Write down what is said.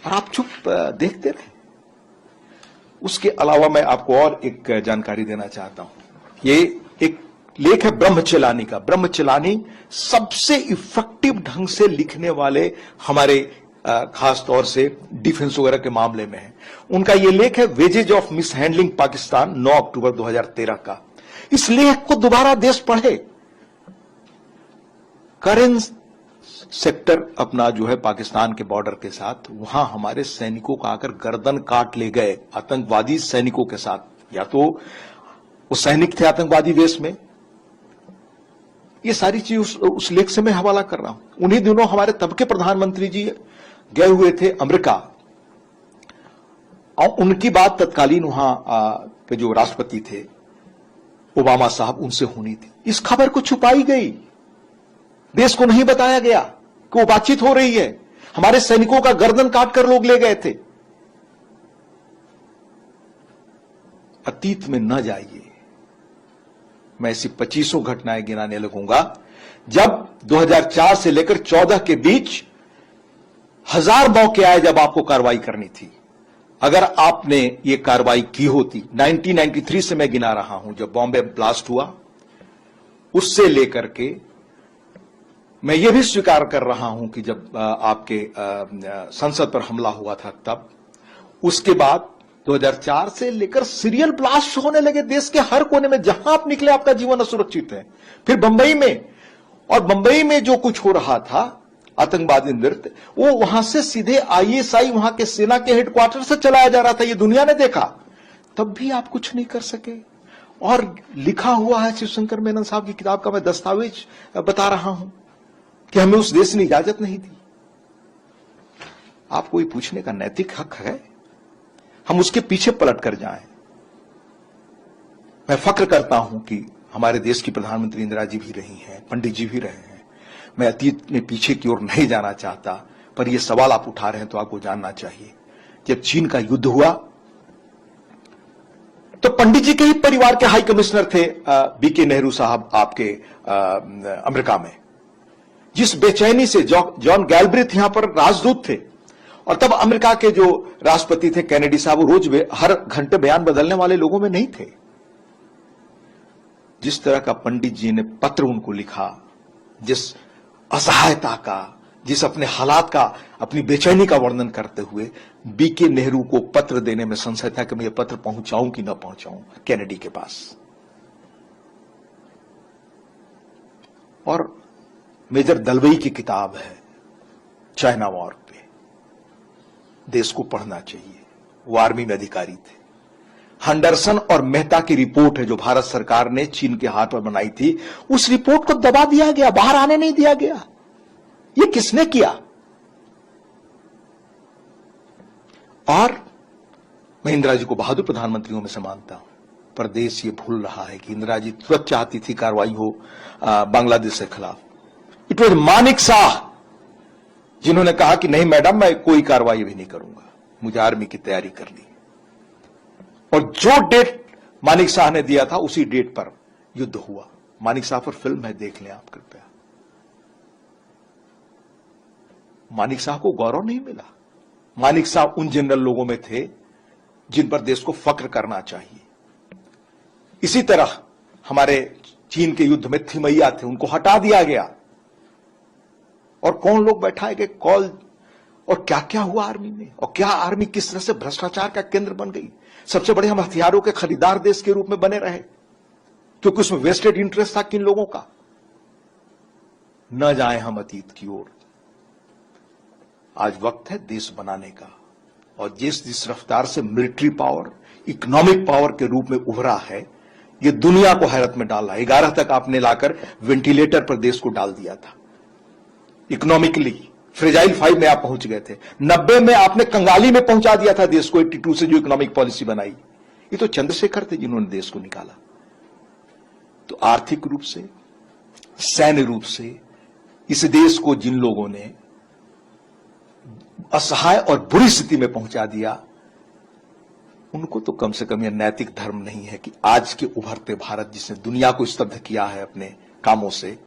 और आप चुप देखते रहे। उसके अलावा मैं आपको और एक जानकारी देना चाहता हूं। ये एक लेख है ब्रह्मचेलानी का। ब्रह्मचेलानी सबसे इफेक्टिव ढंग से लिखने वाले हमारे खास तौर से डिफेंस वगैरह के मामले में है। उनका यह लेख है वेजेज ऑफ मिसहैंडलिंग पाकिस्तान, 9 अक्टूबर 2013 का। इस लेख को दोबारा देश पढ़े। करेंट सेक्टर अपना जो है पाकिस्तान के बॉर्डर के साथ, वहां हमारे सैनिकों का आकर गर्दन काट ले गए आतंकवादी सैनिकों के साथ। या तो वो सैनिक थे आतंकवादी वेश में। ये सारी चीज उस लेख से मैं हवाला कर रहा हूं। उन्हीं दिनों हमारे तब के प्रधानमंत्री जी गए हुए थे अमेरिका, और उनकी बात तत्कालीन वहां पे जो राष्ट्रपति थे ओबामा साहब, उनसे होनी थी। इस खबर को छुपाई गई, देश को नहीं बताया गया कि वो बातचीत हो रही है। हमारे सैनिकों का गर्दन काटकर लोग ले गए थे। अतीत में न जाइए। मैं ऐसी 25 घटनाएं गिनाने लगूंगा जब 2004 से लेकर 14 के बीच 1000 मौके आए जब आपको कार्रवाई करनी थी। अगर आपने ये कार्रवाई की होती, 1993 से मैं गिना रहा हूं, जब बॉम्बे ब्लास्ट हुआ, उससे लेकर के मैं ये भी स्वीकार कर रहा हूं कि जब आपके संसद पर हमला हुआ था तब, उसके बाद 2004 से लेकर सीरियल ब्लास्ट होने लगे देश के हर कोने में। जहां आप निकले आपका जीवन असुरक्षित है। फिर बंबई में, और बंबई में जो कुछ हो रहा था आतंकवादी नृत्य, वो वहां से सीधे आईएसआई, वहां के सेना के हेडक्वार्टर से चलाया जा रहा था। ये दुनिया ने देखा, तब भी आप कुछ नहीं कर सके। और लिखा हुआ है शिवशंकर मेनन साहब की किताब का, मैं दस्तावेज बता रहा हूं कि हमें उस देश ने इजाजत नहीं दी। आपको ये पूछने का नैतिक हक है? हम उसके पीछे पलट कर जाएं। मैं फक्र करता हूं कि हमारे देश की प्रधानमंत्री इंदिरा जी भी रही हैं, पंडित जी भी रहे हैं। मैं अतीत में पीछे की ओर नहीं जाना चाहता, पर यह सवाल आप उठा रहे हैं तो आपको जानना चाहिए। जब चीन का युद्ध हुआ तो पंडित जी के ही परिवार के हाई कमिश्नर थे बीके नेहरू साहब आपके अमेरिका में। जिस बेचैनी से जॉन गैल्ब्रिथ यहां पर राजदूत थे, और तब अमेरिका के जो राष्ट्रपति थे कैनेडी साहब, वो रोज हर घंटे बयान बदलने वाले लोगों में नहीं थे। जिस तरह का पंडित जी ने पत्र उनको लिखा, जिस असहायता का, जिस अपने हालात का, अपनी बेचैनी का वर्णन करते हुए बीके नेहरू को पत्र देने में संशय था कि मैं ये पत्र पहुंचाऊं कि न पहुंचाऊं कैनेडी के पास। और मेजर दलवई की किताब है चाइना वॉर पे, देश को पढ़ना चाहिए। वो आर्मी में अधिकारी थे। हंडरसन और मेहता की रिपोर्ट है जो भारत सरकार ने चीन के हाथ पर बनाई थी। उस रिपोर्ट को दबा दिया गया, बाहर आने नहीं दिया गया। ये किसने किया? और मैं इंदिरा जी को बहादुर प्रधानमंत्रियों में से मानता हूं, पर देश ये भूल रहा है कि इंदिरा जी तुरंत चाहती थी कार्रवाई हो बांग्लादेश के खिलाफ। इट वॉज मानिक शाह जिन्होंने कहा कि नहीं मैडम, मैं कोई कार्रवाई भी नहीं करूंगा, मुझे आर्मी की तैयारी करनी। और जो डेट मानिक शाह ने दिया था उसी डेट पर युद्ध हुआ। मानिक शाह पर फिल्म है, देख लें आप कृपया। मानिक शाह को गौरव नहीं मिला। मानिक शाह उन जनरल लोगों में थे जिन पर देश को फक्र करना चाहिए। इसी तरह हमारे चीन के युद्ध में थिमैया थे, उनको हटा दिया गया। और कौन लोग बैठाए गए कॉल, और क्या क्या हुआ आर्मी में, और क्या आर्मी किस तरह से भ्रष्टाचार का केंद्र बन गई। सबसे बड़े हम हथियारों के खरीदार देश के रूप में बने रहे, क्योंकि उसमें वेस्टेड इंटरेस्ट था किन लोगों का। न जाएं हम अतीत की ओर। आज वक्त है देश बनाने का, और जिस रफ्तार से मिलिट्री पावर इकोनॉमिक पावर के रूप में उभरा है, यह दुनिया को हैरत में डाला। 11 तक आपने लाकर वेंटिलेटर पर देश को डाल दिया था। इकोनॉमिकली फ्रेजाइल 5 में आप पहुंच गए थे। 90 में आपने कंगाली में पहुंचा दिया था देश को, 82 से जो इकोनॉमिक पॉलिसी बनाई। ये तो चंद्रशेखर थे जिन्होंने देश को निकाला। तो आर्थिक रूप से, सैन्य रूप से इस देश को जिन लोगों ने असहाय और बुरी स्थिति में पहुंचा दिया, उनको तो कम से कम यह नैतिक धर्म नहीं है कि आज के उभरते भारत, जिसने दुनिया को स्तब्ध किया है अपने कामों से,